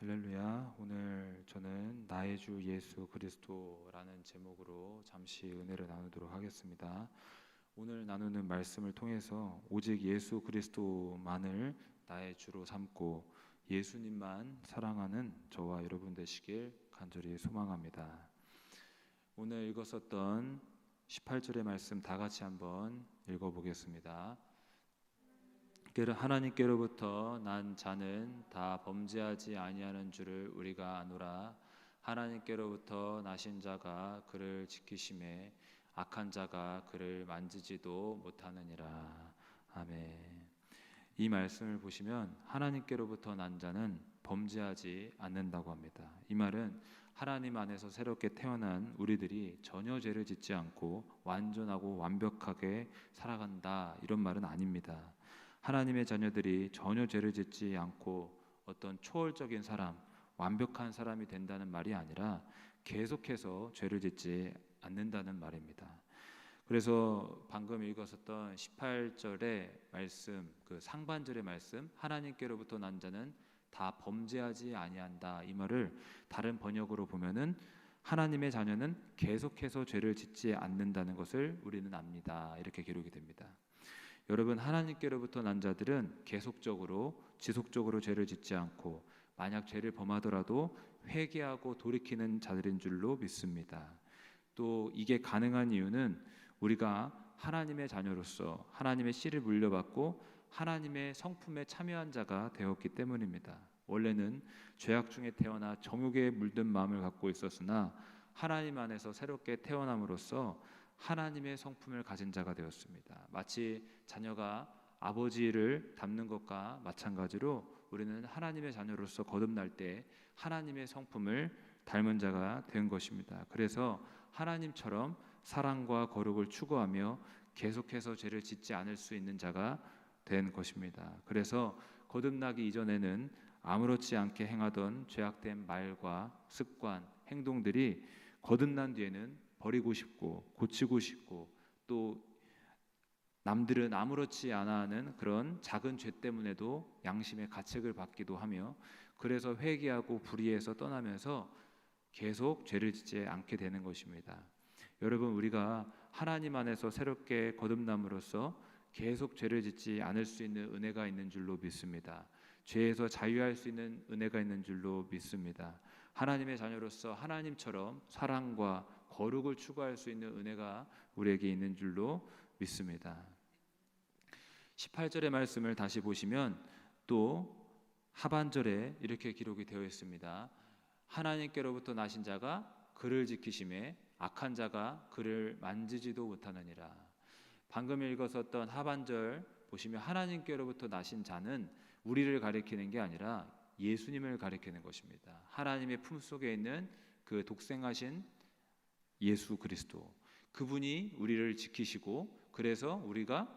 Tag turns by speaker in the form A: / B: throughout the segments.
A: 할렐루야. 오늘 저는 나의 주 예수 그리스도라는 제목으로 잠시 은혜를 나누도록 하겠습니다. 오늘 나누는 말씀을 통해서 오직 예수 그리스도만을 나의 주로 삼고 예수님만 사랑하는 저와 여러분 되시길 간절히 소망합니다. 오늘 읽었었던 18절의 말씀 다 같이 한번 읽어보겠습니다. 하나님께로부터 난 자는 다 범죄하지 아니하는 줄을 우리가 아노라. 하나님께로부터 나신 자가 그를 지키심에 악한 자가 그를 만지지도 못하느니라. 아멘. 이 말씀을 보시면 하나님께로부터 난 자는 범죄하지 않는다고 합니다. 이 말은 하나님 안에서 새롭게 태어난 우리들이 전혀 죄를 짓지 않고 완전하고 완벽하게 살아간다, 이런 말은 아닙니다. 하나님의 자녀들이 전혀 죄를 짓지 않고 어떤 초월적인 사람, 완벽한 사람이 된다는 말이 아니라 계속해서 죄를 짓지 않는다는 말입니다. 그래서 방금 읽었었던 18절의 말씀, 그 상반절의 말씀, 하나님께로부터 난 자는 다 범죄하지 아니한다, 이 말을 다른 번역으로 보면은 하나님의 자녀는 계속해서 죄를 짓지 않는다는 것을 우리는 압니다, 이렇게 기록이 됩니다. 여러분, 하나님께로부터 난 자들은 계속적으로 지속적으로 죄를 짓지 않고 만약 죄를 범하더라도 회개하고 돌이키는 자들인 줄로 믿습니다. 또 이게 가능한 이유는 우리가 하나님의 자녀로서 하나님의 씨를 물려받고 하나님의 성품에 참여한 자가 되었기 때문입니다. 원래는 죄악 중에 태어나 정욕에 물든 마음을 갖고 있었으나 하나님 안에서 새롭게 태어남으로써 하나님의 성품을 가진 자가 되었습니다. 마치 자녀가 아버지를 닮는 것과 마찬가지로 우리는 하나님의 자녀로서 거듭날 때 하나님의 성품을 닮은 자가 된 것입니다. 그래서 하나님처럼 사랑과 거룩을 추구하며 계속해서 죄를 짓지 않을 수 있는 자가 된 것입니다. 그래서 거듭나기 이전에는 아무렇지 않게 행하던 죄악된 말과 습관, 행동들이 거듭난 뒤에는 버리고 싶고 고치고 싶고, 또 남들은 아무렇지 않아 하는 그런 작은 죄 때문에도 양심의 가책을 받기도 하며, 그래서 회개하고 불의해서 떠나면서 계속 죄를 짓지 않게 되는 것입니다. 여러분, 우리가 하나님 안에서 새롭게 거듭남으로써 계속 죄를 짓지 않을 수 있는 은혜가 있는 줄로 믿습니다. 죄에서 자유할 수 있는 은혜가 있는 줄로 믿습니다. 하나님의 자녀로서 하나님처럼 사랑과 거룩을 추구할 수 있는 은혜가 우리에게 있는 줄로 믿습니다. 18절의 말씀을 다시 보시면 또 하반절에 이렇게 기록이 되어 있습니다. 하나님께로부터 나신 자가 그를 지키심에 악한 자가 그를 만지지도 못하느니라. 방금 읽었었던 하반절 보시면 하나님께로부터 나신 자는 우리를 가리키는 게 아니라 예수님을 가리키는 것입니다. 하나님의 품속에 있는 그 독생하신 예수 그리스도, 그분이 우리를 지키시고 그래서 우리가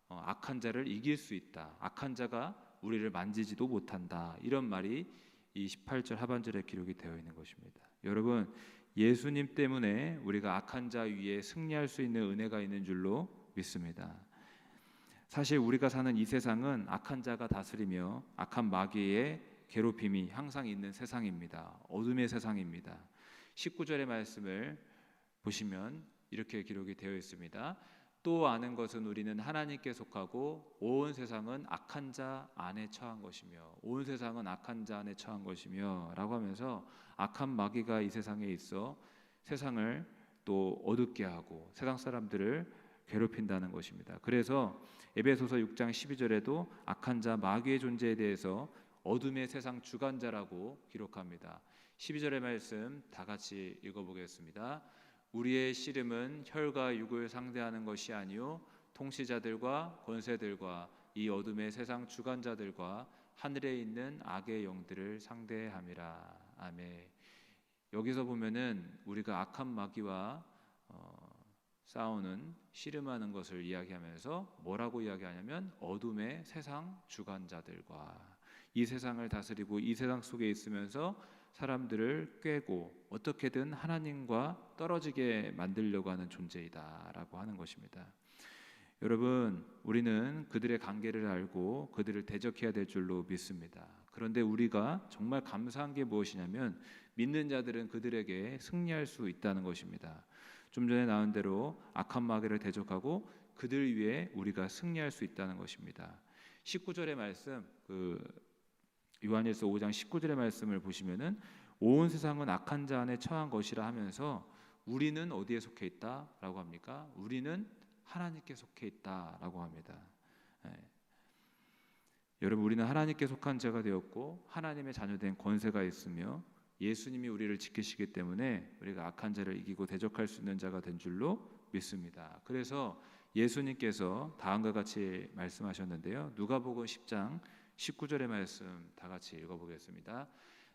A: 악한 자를 이길 수 있다, 악한 자가 우리를 만지지도 못한다, 이런 말이 이 18절 하반절에 기록이 되어 있는 것입니다. 여러분, 예수님 때문에 우리가 악한 자 위에 승리할 수 있는 은혜가 있는 줄로 믿습니다. 사실 우리가 사는 이 세상은 악한 자가 다스리며 악한 마귀의 괴롭힘이 항상 있는 세상입니다. 어둠의 세상입니다. 19절의 말씀을 보시면 이렇게 기록이 되어 있습니다. 또 아는 것은 우리는 하나님께 속하고 온 세상은 악한 자 안에 처한 것이며, 온 세상은 악한 자 안에 처한 것이며 라고 하면서 악한 마귀가 이 세상에 있어 세상을 또 어둡게 하고 세상 사람들을 괴롭힌다는 것입니다. 그래서 에베소서 6장 12절에도 악한 자 마귀의 존재에 대해서 어둠의 세상 주관자라고 기록합니다. 12절의 말씀 다 같이 읽어보겠습니다. 우리의 씨름은 혈과 육을 상대하는 것이 아니요 통치자들과 권세들과 이 어둠의 세상 주관자들과 하늘에 있는 악의 영들을 상대함이라. 아멘. 여기서 보면은 우리가 악한 마귀와 싸우는, 씨름하는 것을 이야기하면서 뭐라고 이야기하냐면 어둠의 세상 주관자들과, 이 세상을 다스리고 이 세상 속에 있으면서 사람들을 꾀고 어떻게든 하나님과 떨어지게 만들려고 하는 존재이다 라고 하는 것입니다. 여러분, 우리는 그들의 관계를 알고 그들을 대적해야 될 줄로 믿습니다. 그런데 우리가 정말 감사한 게 무엇이냐면 믿는 자들은 그들에게 승리할 수 있다는 것입니다. 좀 전에 나온 대로 악한 마귀를 대적하고 그들 위에 우리가 승리할 수 있다는 것입니다. 19절의 말씀, 요한일서 5장 19절의 말씀을 보시면은 온 세상은 악한 자 안에 처한 것이라 하면서 우리는 어디에 속해 있다라고 합니까? 우리는 하나님께 속해 있다라고 합니다. 예. 여러분, 우리는 하나님께 속한 자가 되었고 하나님의 자녀된 권세가 있으며 예수님이 우리를 지키시기 때문에 우리가 악한 자를 이기고 대적할 수 있는 자가 된 줄로 믿습니다. 그래서 예수님께서 다음과 같이 말씀하셨는데요. 누가복음 10장 19절의 말씀 다 같이 읽어보겠습니다.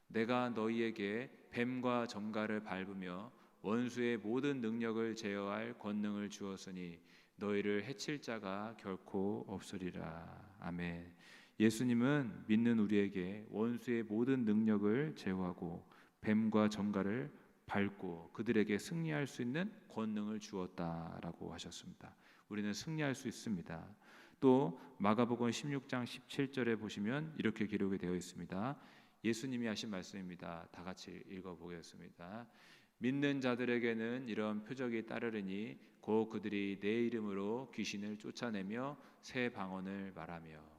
A: 내가 너희에게 뱀과 정갈을 밟으며 원수의 모든 능력을 제어할 권능을 주었으니 너희를 해칠 자가 결코 없으리라. 아멘. 예수님은 믿는 우리에게 원수의 모든 능력을 제어하고 뱀과 정갈을 밟고 그들에게 승리할 수 있는 권능을 주었다라고 하셨습니다. 우리는 승리할 수 있습니다. 또 마가복음 16장 17절에 보시면 이렇게 기록이 되어 있습니다. 예수님이 하신 말씀입니다. 다 같이 읽어보겠습니다. 믿는 자들에게는 이런 표적이 따르리니 곧 그들이 내 이름으로 귀신을 쫓아내며 새 방언을 말하며.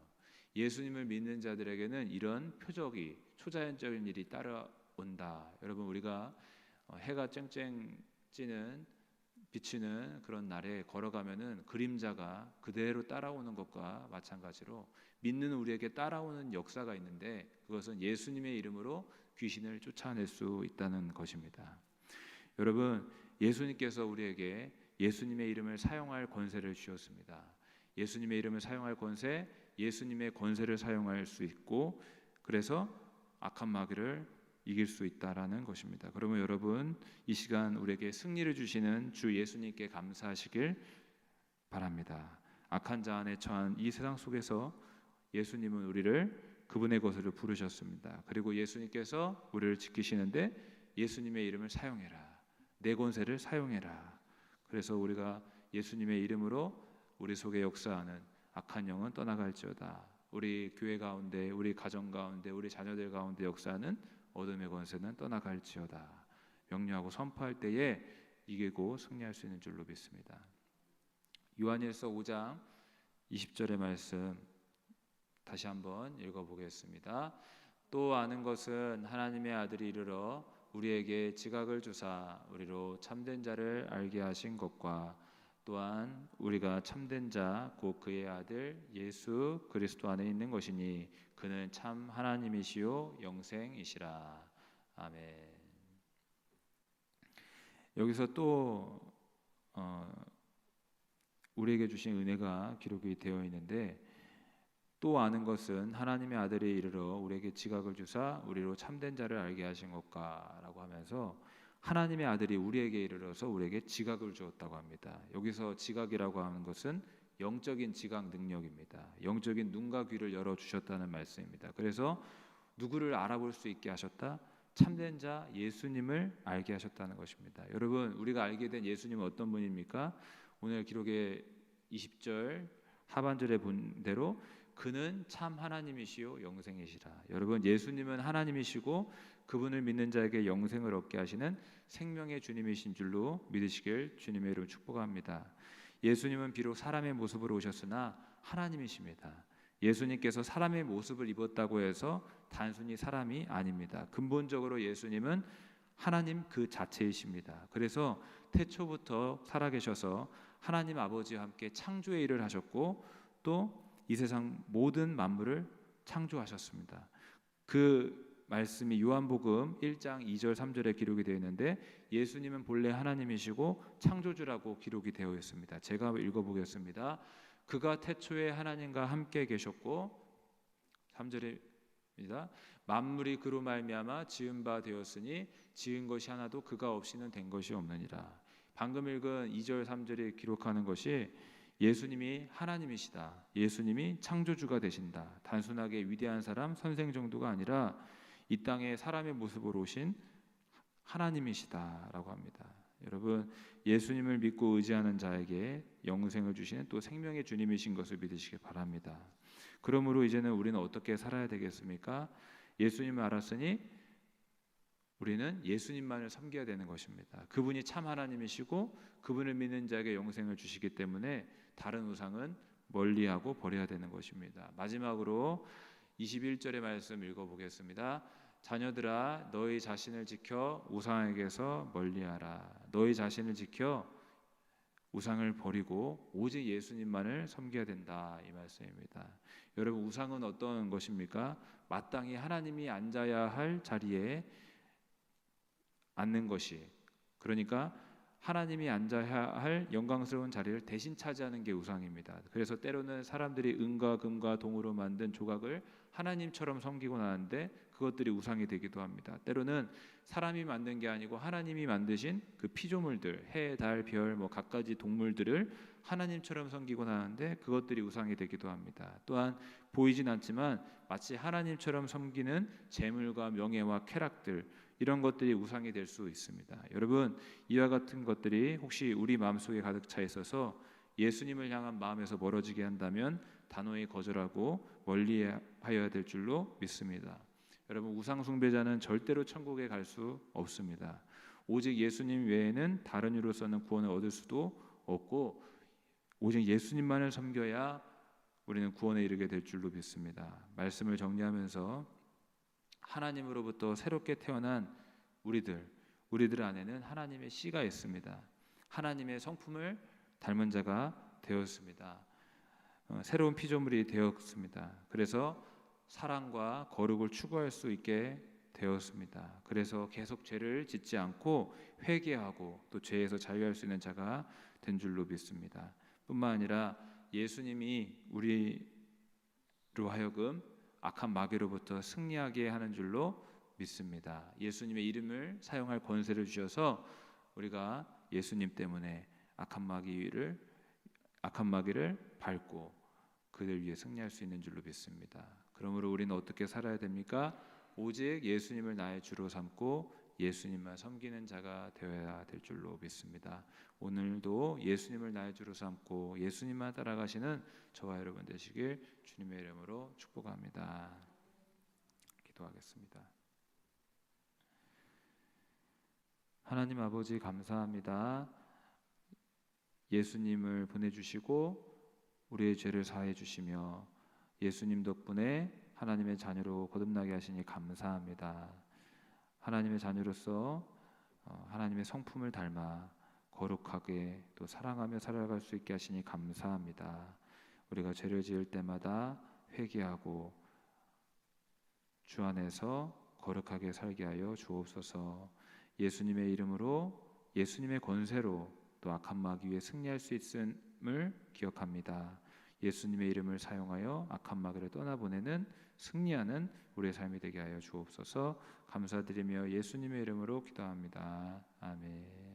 A: 예수님을 믿는 자들에게는 이런 표적이 초자연적인 일이 따라온다. 여러분, 우리가 해가 쨍쨍 찌는 비치는 그런 날에 걸어가면은 그림자가 그대로 따라오는 것과 마찬가지로 믿는 우리에게 따라오는 역사가 있는데 그것은 예수님의 이름으로 귀신을 쫓아낼 수 있다는 것입니다. 여러분, 예수님께서 우리에게 예수님의 이름을 사용할 권세를 주셨습니다. 예수님의 이름을 사용할 권세, 예수님의 권세를 사용할 수 있고 그래서 악한 마귀를 이길 수 있다라는 것입니다. 그러면 여러분, 이 시간 우리에게 승리를 주시는 주 예수님께 감사하시길 바랍니다. 악한 자 안에 처한 이 세상 속에서 예수님은 우리를 그분의 것으로 부르셨습니다. 그리고 예수님께서 우리를 지키시는데 예수님의 이름을 사용해라. 내 권세를 사용해라. 그래서 우리가 예수님의 이름으로 우리 속에 역사하는 악한 영은 떠나갈지어다. 우리 교회 가운데, 우리 가정 가운데, 우리 자녀들 가운데 역사하는 어둠의 권세는 떠나갈지어다. 명령하고 선포할 때에 이기고 승리할 수 있는 줄로 믿습니다. 요한일서 5장 20절의 말씀 다시 한번 읽어보겠습니다. 또 아는 것은 하나님의 아들이 이르러 우리에게 지각을 주사 우리로 참된 자를 알게 하신 것과 또한 우리가 참된 자 곧 그의 아들 예수 그리스도 안에 있는 것이니 그는 참 하나님이시요 영생이시라. 아멘. 여기서 또 우리에게 주신 은혜가 기록이 되어 있는데 또 아는 것은 하나님의 아들이 이르러 우리에게 지각을 주사 우리로 참된 자를 알게 하신 것과 라고 하면서 하나님의 아들이 우리에게 이르러서 우리에게 지각을 주었다고 합니다. 여기서 지각이라고 하는 것은 영적인 지각 능력입니다. 영적인 눈과 귀를 열어주셨다는 말씀입니다. 그래서 누구를 알아볼 수 있게 하셨다? 참된 자 예수님을 알게 하셨다는 것입니다. 여러분, 우리가 알게 된 예수님은 어떤 분입니까? 오늘 기록의 20절 하반절에 본 대로 그는 참 하나님이시요 영생이시라. 여러분, 예수님은 하나님이시고 그분을 믿는 자에게 영생을 얻게 하시는 생명의 주님이신 줄로 믿으시길 주님의 이름으로 축복합니다. 예수님은 비록 사람의 모습으로 오셨으나 하나님이십니다. 예수님께서 사람의 모습을 입었다고 해서 단순히 사람이 아닙니다. 근본적으로 예수님은 하나님 그 자체이십니다. 그래서 태초부터 살아계셔서 하나님 아버지와 함께 창조의 일을 하셨고 또 이 세상 모든 만물을 창조하셨습니다. 그 말씀이 요한복음 1장 2절 3절에 기록이 되어 있는데 예수님은 본래 하나님이시고 창조주라고 기록이 되어 있습니다. 제가 읽어보겠습니다. 그가 태초에 하나님과 함께 계셨고 3절입니다. 만물이 그로 말미암아 지은 바 되었으니 지은 것이 하나도 그가 없이는 된 것이 없느니라. 방금 읽은 2절 3절에 기록하는 것이 예수님이 하나님이시다. 예수님이 창조주가 되신다. 단순하게 위대한 사람, 선생 정도가 아니라 이 땅에 사람의 모습으로 오신 하나님이시다라고 합니다. 여러분, 예수님을 믿고 의지하는 자에게 영생을 주시는 또 생명의 주님이신 것을 믿으시기 바랍니다. 그러므로 이제는 우리는 어떻게 살아야 되겠습니까? 예수님을 알았으니 우리는 예수님만을 섬겨야 되는 것입니다. 그분이 참 하나님이시고 그분을 믿는 자에게 영생을 주시기 때문에 다른 우상은 멀리하고 버려야 되는 것입니다. 마지막으로 21절의 말씀 읽어보겠습니다. 자녀들아 너희 자신을 지켜 우상에게서 멀리하라. 너희 자신을 지켜 우상을 버리고 오직 예수님만을 섬겨야 된다, 이 말씀입니다. 여러분, 우상은 어떤 것입니까? 마땅히 하나님이 앉아야 할 자리에 앉는 것이, 그러니까 하나님이 앉아야 할 영광스러운 자리를 대신 차지하는 게 우상입니다. 그래서 때로는 사람들이 은과 금과 동으로 만든 조각을 하나님처럼 섬기고 나는데 그것들이 우상이 되기도 합니다. 때로는 사람이 만든 게 아니고 하나님이 만드신 그 피조물들, 해, 달, 별, 갖가지 동물들을 하나님처럼 섬기고 나는데 그것들이 우상이 되기도 합니다. 또한 보이진 않지만 마치 하나님처럼 섬기는 재물과 명예와 쾌락들, 이런 것들이 우상이 될 수 있습니다. 여러분, 이와 같은 것들이 혹시 우리 마음속에 가득 차 있어서 예수님을 향한 마음에서 멀어지게 한다면 단호히 거절하고 멀리하여야 될 줄로 믿습니다. 여러분, 우상 숭배자는 절대로 천국에 갈 수 없습니다. 오직 예수님 외에는 다른 이로서는 구원을 얻을 수도 없고 오직 예수님만을 섬겨야 우리는 구원에 이르게 될 줄로 믿습니다. 말씀을 정리하면서 하나님으로부터 새롭게 태어난 우리들 안에는 하나님의 씨가 있습니다. 하나님의 성품을 닮은 자가 되었습니다. 새로운 피조물이 되었습니다. 그래서 사랑과 거룩을 추구할 수 있게 되었습니다. 그래서 계속 죄를 짓지 않고 회개하고 또 죄에서 자유할 수 있는 자가 된 줄로 믿습니다. 뿐만 아니라 예수님이 우리로 하여금 악한 마귀로부터 승리하게 하는 줄로 믿습니다. 예수님의 이름을 사용할 권세를 주셔서 우리가 예수님 때문에 악한 마귀를 밟고 그들 위해 승리할 수 있는 줄로 믿습니다. 그러므로 우리는 어떻게 살아야 됩니까? 오직 예수님을 나의 주로 삼고 예수님만 섬기는 자가 되어야 될 줄로 믿습니다. 오늘도 예수님을 나의 주로 삼고 예수님만 따라가시는 저와 여러분 되시길 주님의 이름으로 축복합니다. 기도하겠습니다. 하나님 아버지, 감사합니다. 예수님을 보내주시고 우리의 죄를 사해 주시며 예수님 덕분에 하나님의 자녀로 거듭나게 하시니 감사합니다. 하나님의 자녀로서 하나님의 성품을 닮아 거룩하게 또 사랑하며 살아갈 수 있게 하시니 감사합니다. 우리가 죄를 지을 때마다 회개하고 주 안에서 거룩하게 살게 하여 주옵소서. 예수님의 이름으로, 예수님의 권세로 또 악한 마귀에 승리할 수 있음을 기억합니다. 예수님의 이름을 사용하여 악한 마귀를 떠나보내는 승리하는 우리의 삶이 되게 하여 주옵소서. 감사드리며 예수님의 이름으로 기도합니다. 아멘.